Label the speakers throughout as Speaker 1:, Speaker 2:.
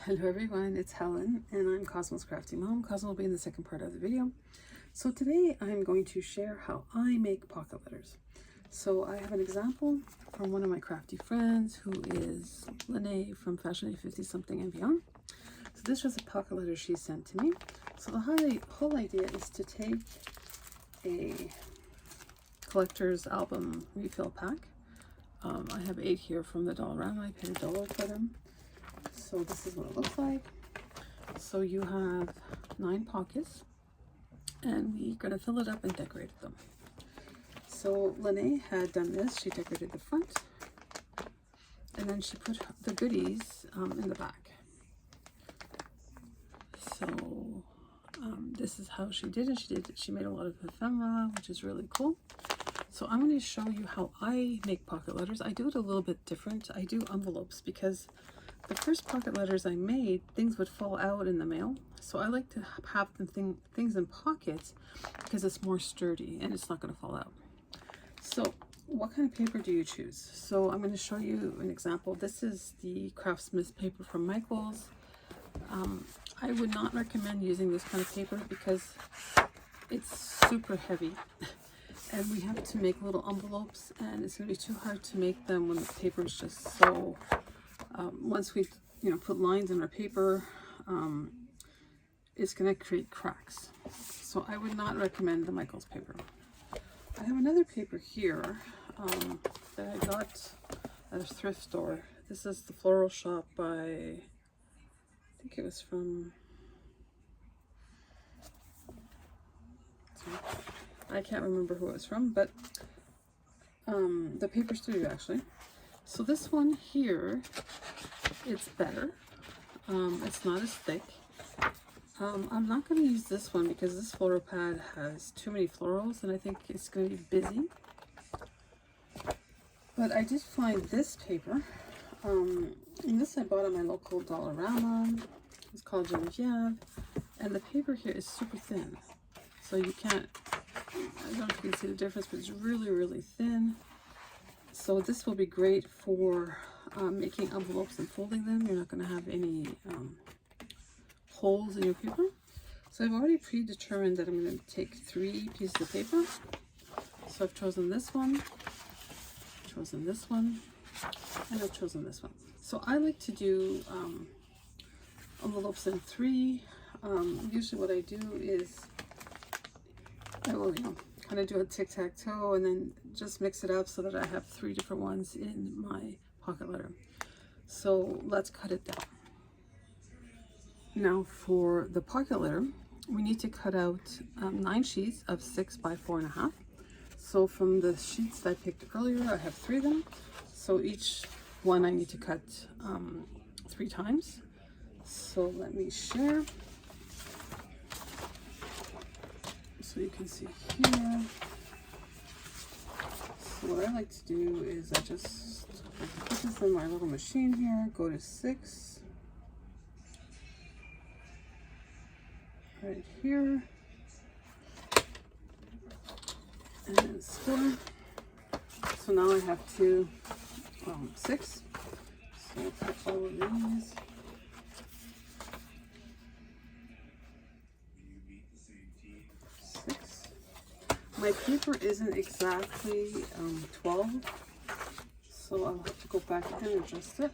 Speaker 1: Hello everyone, it's Helen and I'm Cosmo's Crafty Mom. Cosmo will be in the second part of the video. So today I'm going to share how I make pocket letters. So I have an example from one of my crafty friends who is Lene from Fashion 50 something and beyond. So this was a pocket letter she sent to me. So the whole idea is to take a collector's album refill pack. I have 8 here from the Dollarama. I paid $1 for them. So this is what it looks like. So you have 9 pockets and we're going to fill it up and decorate them. So Lene had done this. She decorated the front and then she put the goodies in the back. So this is how she did it. She made a lot of ephemera, which is really cool. So I'm going to show you how I make pocket letters. I do it a little bit different. I do envelopes because the first pocket letters I made, things would fall out in the mail. So I like to have things in pockets because it's more sturdy and it's not going to fall out. So what kind of paper do you choose? So I'm going to show you an example. This is the Craftsmith paper from Michael's. I would not recommend using this kind of paper because it's super heavy. And we have to make little envelopes and it's going to be too hard to make them when the paper is just so... once we put lines in our paper, it's going to create cracks. So I would not recommend the Michael's paper. I have another paper here that I got at a thrift store. This is the Floral Shop by, I think it was from, I can't remember who it was from, but the paper studio actually. So this one here, it's better. It's not as thick. I'm not going to use this one because this floral pad has too many florals and I think it's going to be busy. But I did find this paper. And this I bought at my local Dollarama. It's called Genevieve. And the paper here is super thin. So you can't, I don't know if you can see the difference, but it's really, really thin. So this will be great for making envelopes and folding them. You're not going to have any holes in your paper. So I've already predetermined that I'm going to take 3 pieces of paper. So I've chosen this one, chosen this one, and I've chosen this one. So I like to do envelopes in 3. Usually what I do is I will, kind of do a tic-tac-toe and then just mix it up so that I have 3 different ones in my pocket letter. So let's cut it down. Now for the pocket letter, we need to cut out 9 sheets of 6 by 4.5. So from the sheets that I picked earlier, I have 3 of them. So each one I need to cut 3 times. So let me share. So you can see here. So what I like to do is I just put this in my little machine here, go to 6. Right here. And then 4. So now I have 6. So I'll put all of these. My paper isn't exactly 12, so I'll have to go back and adjust it.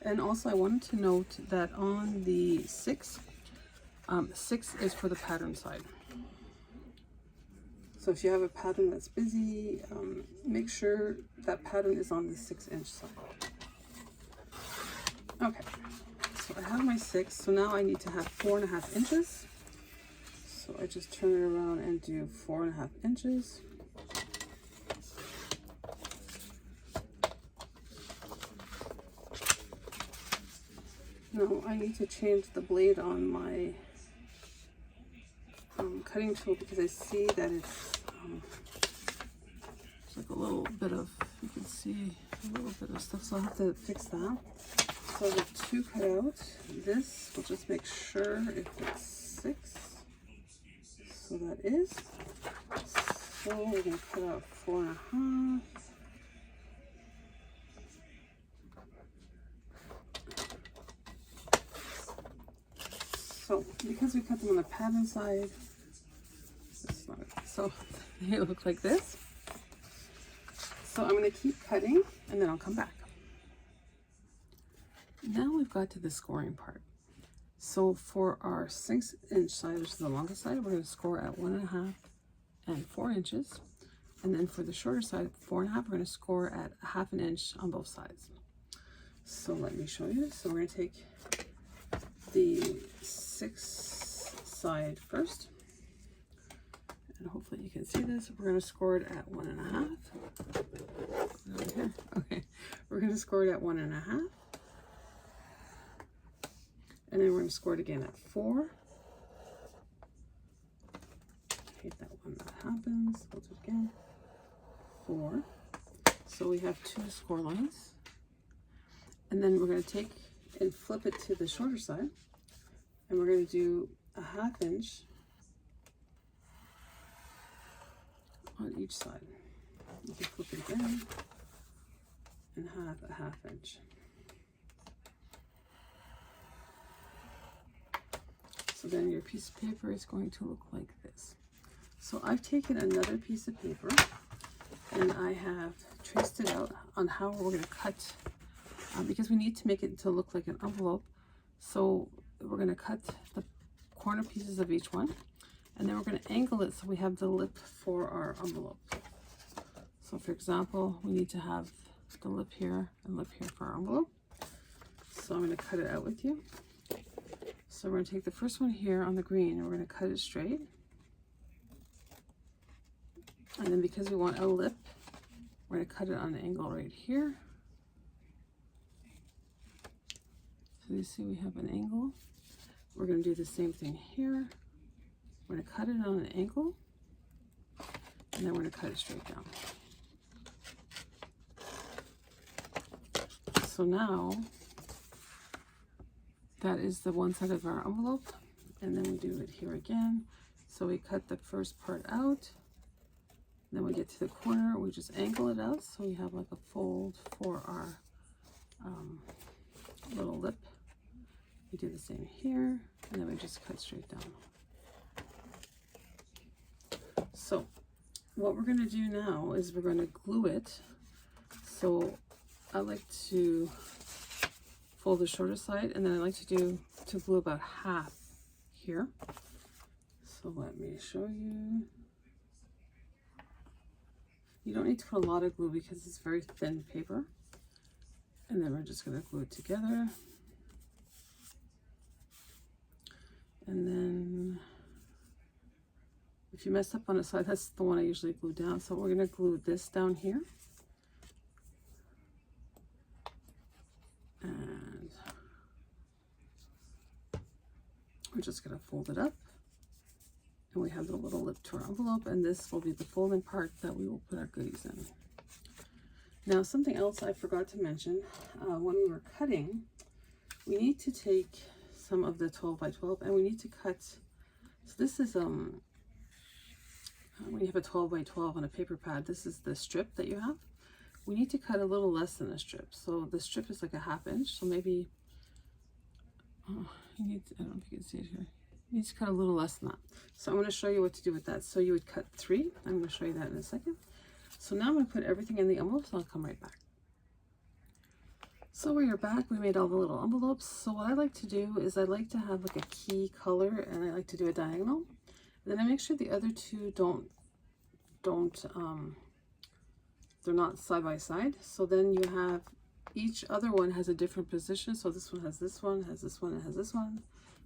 Speaker 1: And also I wanted to note that on the 6, 6 is for the pattern side. So if you have a pattern that's busy, make sure that pattern is on the 6-inch side. Okay, so I have my 6, so now I need to have 4.5 inches. So I just turn it around and do 4.5 inches. Now I need to change the blade on my cutting tool because I see that it's like a little bit of, you can see a little bit of stuff, so I'll have to fix that. So the 2 cut out. This will just make sure if it's 6. So that is. So we're going to cut out 4.5. So because we cut them on the pattern side, so they look like this. So I'm going to keep cutting and then I'll come back. Now we've got to the scoring part. So for our 6-inch side, which is the longest side, we're going to score at 1.5 and 4 inches. And then for the shorter side, 4.5, we're going to score at 1/2 inch on both sides. So let me show you. So we're going to take the 6 side first. And hopefully you can see this. We're going to score it at 1.5. Okay. We're going to score it at 1.5. And then we're going to score it again at 4. I hate that when that happens. We'll do it again. 4. So we have 2 score lines. And then we're going to take and flip it to the shorter side. And we're going to do 1/2 inch on each side. You can flip it again and have 1/2 inch. So then your piece of paper is going to look like this. So I've taken another piece of paper and I have traced it out on how we're going to cut, because we need to make it to look like an envelope. So we're going to cut the corner pieces of each one, and then we're going to angle it so we have the lip for our envelope. So for example, we need to have the lip here and lip here for our envelope. So I'm going to cut it out with you. So we're going to take the first one here on the green and we're going to cut it straight. And then because we want a lip, we're going to cut it on an angle right here. So you see we have an angle. We're going to do the same thing here. We're going to cut it on an angle. And then we're going to cut it straight down. So now, that is the one side of our envelope. And then we do it here again. So we cut the first part out. Then we get to the corner, we just angle it out so we have like a fold for our little lip. We do the same here, and then we just cut straight down. So what we're going to do now is we're going to glue it. So I like to fold the shorter side, and then I like to glue about half here. So let me show you. You don't need to put a lot of glue because it's very thin paper. And then we're just going to glue it together. And then if you mess up on a side, that's the one I usually glue down. So we're going to glue this down here. And we're just going to fold it up. And we have the little lip to our envelope, and this will be the folding part that we will put our goodies in. Now, something else I forgot to mention, when we were cutting, we need to take some of the 12 by 12 and we need to cut. So this is, when you have a 12 by 12 on a paper pad, this is the strip that you have. We need to cut a little less than a strip. So the strip is like a 1/2 inch. So maybe, you need to, I don't know if you can see it here. You need to cut a little less than that. So I'm going to show you what to do with that. So you would cut 3. I'm going to show you that in a second. So now I'm going to put everything in the envelope, so I'll come right back. So we're back. We made all the little envelopes. So what I like to do is I like to have like a key color, and I like to do a diagonal. And then I make sure the other two they're not side by side. So then you have each other one has a different position. So this one has this one, has this one, and has this one.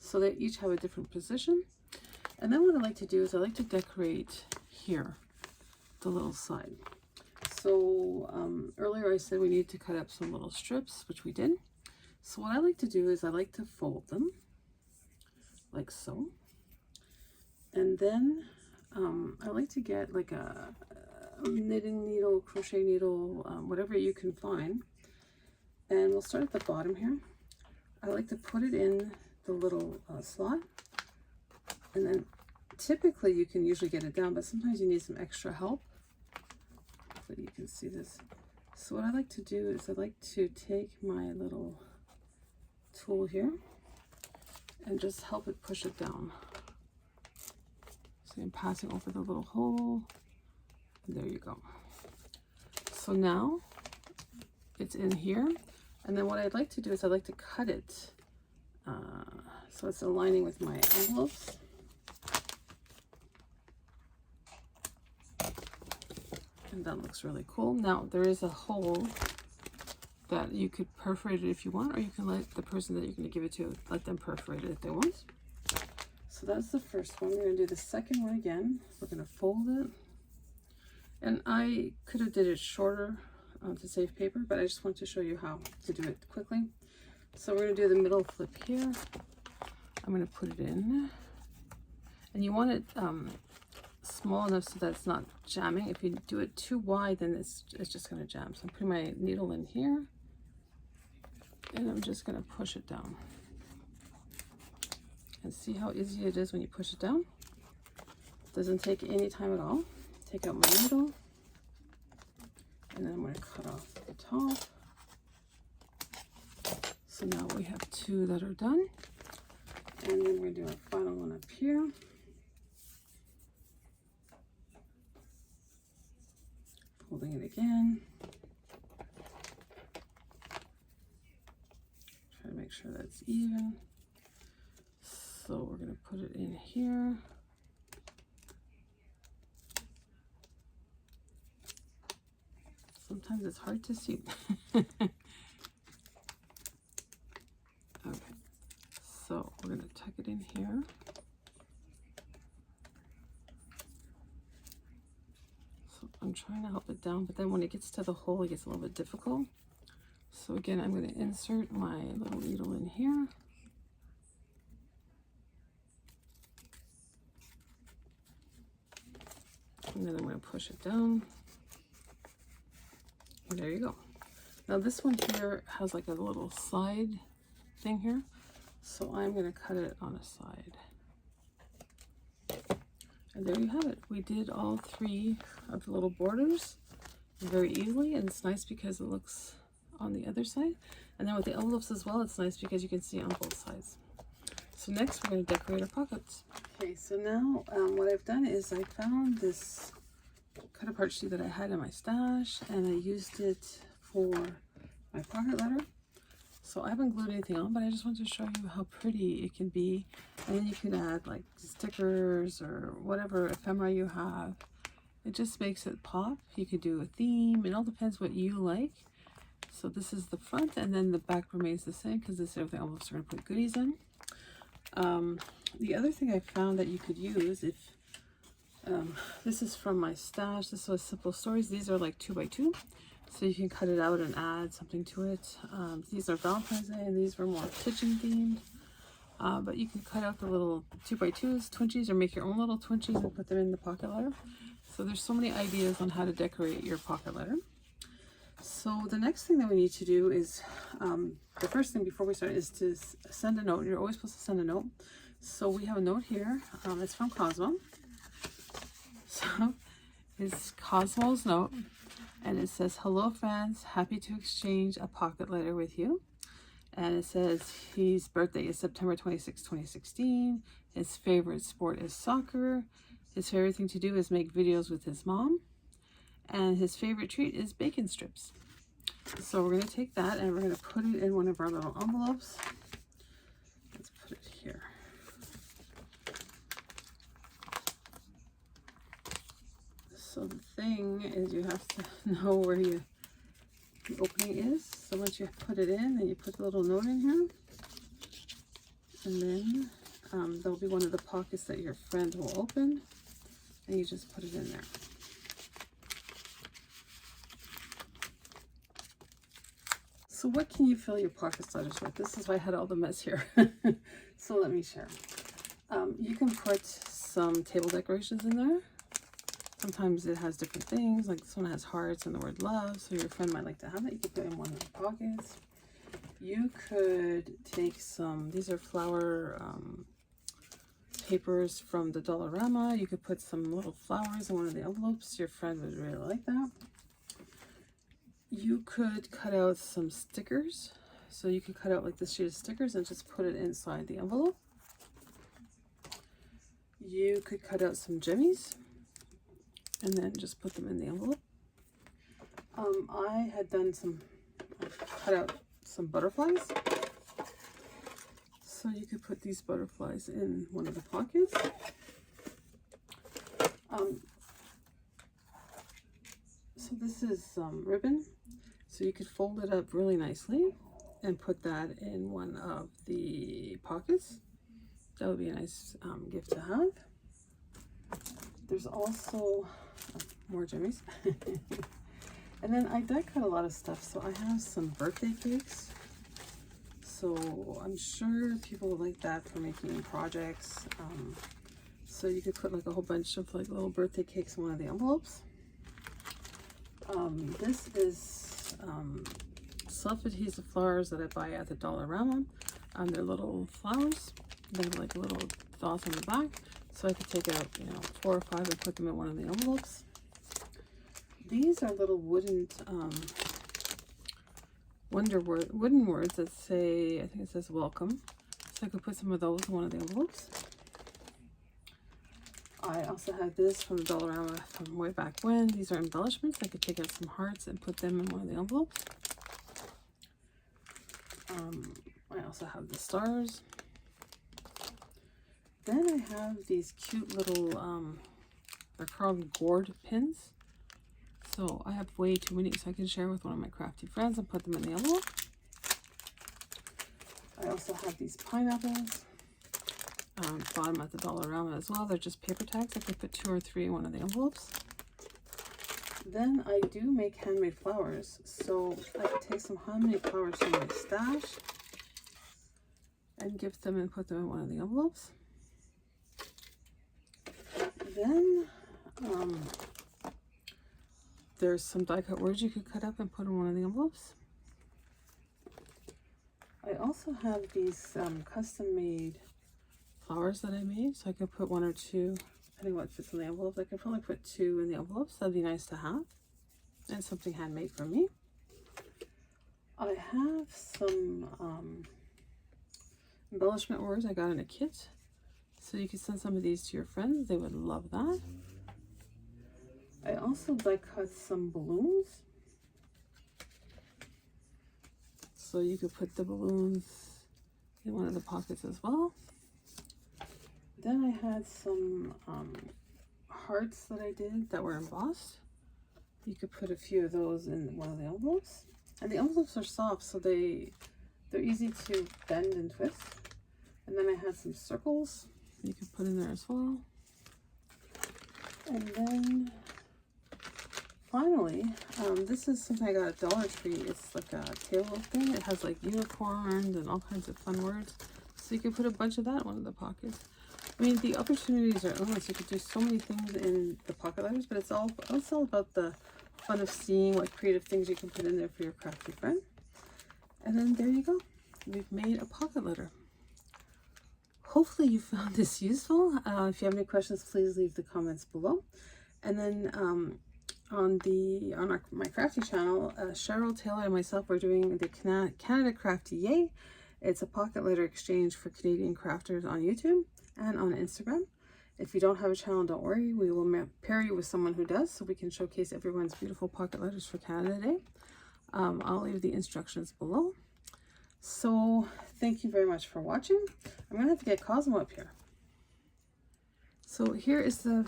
Speaker 1: So they each have a different position. And then what I like to do is I like to decorate here, the little side. So earlier I said we need to cut up some little strips, which we did. So what I like to do is I like to fold them like so. And then I like to get like a knitting needle, crochet needle, whatever you can find. And we'll start at the bottom here. I like to put it in the little slot, and then typically you can usually get it down, but sometimes you need some extra help. So you can see this. So what I like to do is I like to take my little tool here, and just help it push it down. So I'm passing over the little hole. And there you go. So now it's in here. And then what I'd like to do is I'd like to cut it so it's aligning with my envelopes. And that looks really cool. Now there is a hole that you could perforate it if you want, or you can let the person that you're going to give it to, let them perforate it if they want. So that's the first one. We're going to do the second one again. We're going to fold it. And I could have did it shorter to save paper, but I just want to show you how to do it quickly. So we're going to do the middle flip here. I'm going to put it in. And you want it small enough so that it's not jamming. If you do it too wide, then it's just going to jam. So I'm putting my needle in here. And I'm just going to push it down. And see how easy it is when you push it down? Doesn't take any time at all. Take out my needle. And then I'm going to cut off the top. So now we have two that are done. And then we're going to do our final one up here. Folding it again. Try to make sure that's even. So we're going to put it in here. Sometimes it's hard to see. Okay, so we're going to tuck it in here. So I'm trying to help it down, but then when it gets to the hole, it gets a little bit difficult. So again, I'm going to insert my little needle in here. And then I'm going to push it down. And there you go. Now this one here has like a little side thing here. So I'm going to cut it on a side. And there you have it. We did all three of the little borders very easily. And it's nice because it looks on the other side. And then with the envelopes as well, it's nice because you can see on both sides. So next we're going to decorate our pockets. Okay, so now what I've done is I found this cut apart sheet that I had in my stash, and I used it for my pocket letter. So I haven't glued anything on, but I just wanted to show you how pretty it can be. And then you can add like stickers or whatever ephemera you have. It just makes it pop. You could do a theme. It all depends what you like. So this is the front, and then the back remains the same because this is the envelopes are going to put goodies in. The other thing I found that you could use, if this is from my stash, this was Simple Stories. These are like 2x2, so you can cut it out and add something to it. These are Valentine's Day, and these were more kitchen themed. But you can cut out the little 2x2s, twinchies, or make your own little twinchies and put them in the pocket letter. So there's so many ideas on how to decorate your pocket letter. So the next thing that we need to do is, the first thing before we start is to send a note. You're always supposed to send a note. So we have a note here. It's from Cosmo. So it's Cosmo's note, and it says, "Hello friends, happy to exchange a pocket letter with you." And it says his birthday is September 26, 2016. His favorite sport is soccer. His favorite thing to do is make videos with his mom. And his favorite treat is bacon strips. So we're going to take that and we're going to put it in one of our little envelopes. Let's put it here. So the thing is, you have to know where the opening is. So once you put it in, then you put the little note in here. And then there'll be one of the pockets that your friend will open. And you just put it in there. So what can you fill your pocket letters with? This is why I had all the mess here. So let me share. You can put some table decorations in there. Sometimes it has different things, like this one has hearts and the word love, so your friend might like to have it. You could put it in one of the pockets. You could take some, these are flower papers from the Dollarama. You could put some little flowers in one of the envelopes. Your friend would really like that. You could cut out some stickers. So you could cut out like this sheet of stickers and just put it inside the envelope. You could cut out some jimmies and then just put them in the envelope. I had cut out some butterflies. So you could put these butterflies in one of the pockets. So this is ribbon. So you could fold it up really nicely and put that in one of the pockets. That would be a nice gift to have. There's also more jimmies. And then I die cut a lot of stuff. So I have some birthday cakes. So I'm sure people would like that for making projects. So you could put like a whole bunch of like little birthday cakes in one of the envelopes. This is self-adhesive flowers that I buy at the Dollarama. They're little flowers. They have like little dots on the back. So I could take out, 4 or 5 and put them in one of the envelopes. These are little wooden wooden words that say, I think it says welcome. So I could put some of those in one of the envelopes. I also have this from the Dollarama from way back when. These are embellishments. I could take out some hearts and put them in one of the envelopes. I also have the stars. Then I have these cute little, they're called gourd pins. So I have way too many, so I can share with one of my crafty friends and put them in the envelope. I also have these pineapples. Bought them at the Dollarama as well. They're just paper tags. I could put 2 or 3 in one of the envelopes. Then I do make handmade flowers. So I could take some handmade flowers from my stash and gift them and put them in one of the envelopes. Then there's some die cut words you could cut up and put in one of the envelopes. I also have these custom made flowers that I made, so I could put 1 or 2, depending what fits in the envelope. I could probably put 2 in the envelopes. That'd be nice to have, and something handmade for me. I have some embellishment words I got in a kit, so you could send some of these to your friends. They would love that. I also die cut some balloons, so you could put the balloons in one of the pockets as well. Then I had some hearts that I did that were embossed. You could put a few of those in one of the envelopes. And the envelopes are soft, so they're easy to bend and twist. And then I had some circles you could put in there as well. And then finally, this is something I got at Dollar Tree. It's like a table thing. It has like unicorns and all kinds of fun words. So you could put a bunch of that in one of the pockets. I mean, the opportunities are endless. You could do so many things in the pocket letters, but it's all about the fun of seeing what creative things you can put in there for your crafty friend. And then there you go. We've made a pocket letter. Hopefully you found this useful. If you have any questions, please leave the comments below. And then on my crafty channel, Cheryl, Taylor, and myself are doing the Canada Crafty Yay. It's a pocket letter exchange for Canadian crafters on YouTube and on Instagram. If you don't have a channel, don't worry. We will pair you with someone who does, so we can showcase everyone's beautiful pocket letters for Canada Day. I'll leave the instructions below. So thank you very much for watching. I'm gonna have to get Cosmo up here. So here is the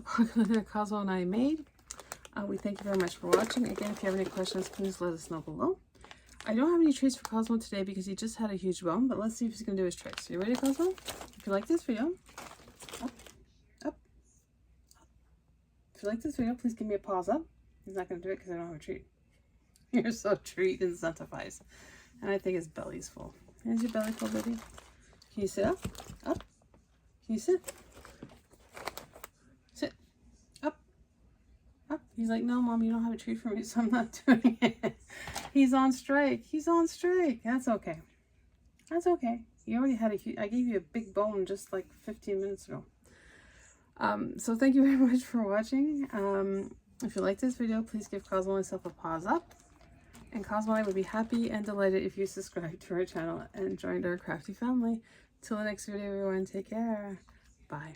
Speaker 1: pocket letter that Cosmo and I made. We thank you very much for watching. Again, if you have any questions, please let us know below. I don't have any treats for Cosmo today because he just had a huge bone, but let's see if he's going to do his tricks. You ready, Cosmo? If you like this video, up, up, up. If you like this video, please give me a pause up. He's not going to do it because I don't have a treat. You're so treat incentivized. And I think his belly's full. Is your belly full, baby? Can you sit up? Up? Can you sit? Sit. Up. Up. He's like, no, Mom, you don't have a treat for me, so I'm not doing it. He's on strike. He's on strike. That's okay. That's okay. You already had I gave you a big bone just like 15 minutes ago. So thank you very much for watching. If you like this video, please give Cosmo and myself a pause up. And Cosmo and I would be happy and delighted if you subscribed to our channel and joined our crafty family. Till the next video, everyone, take care. Bye.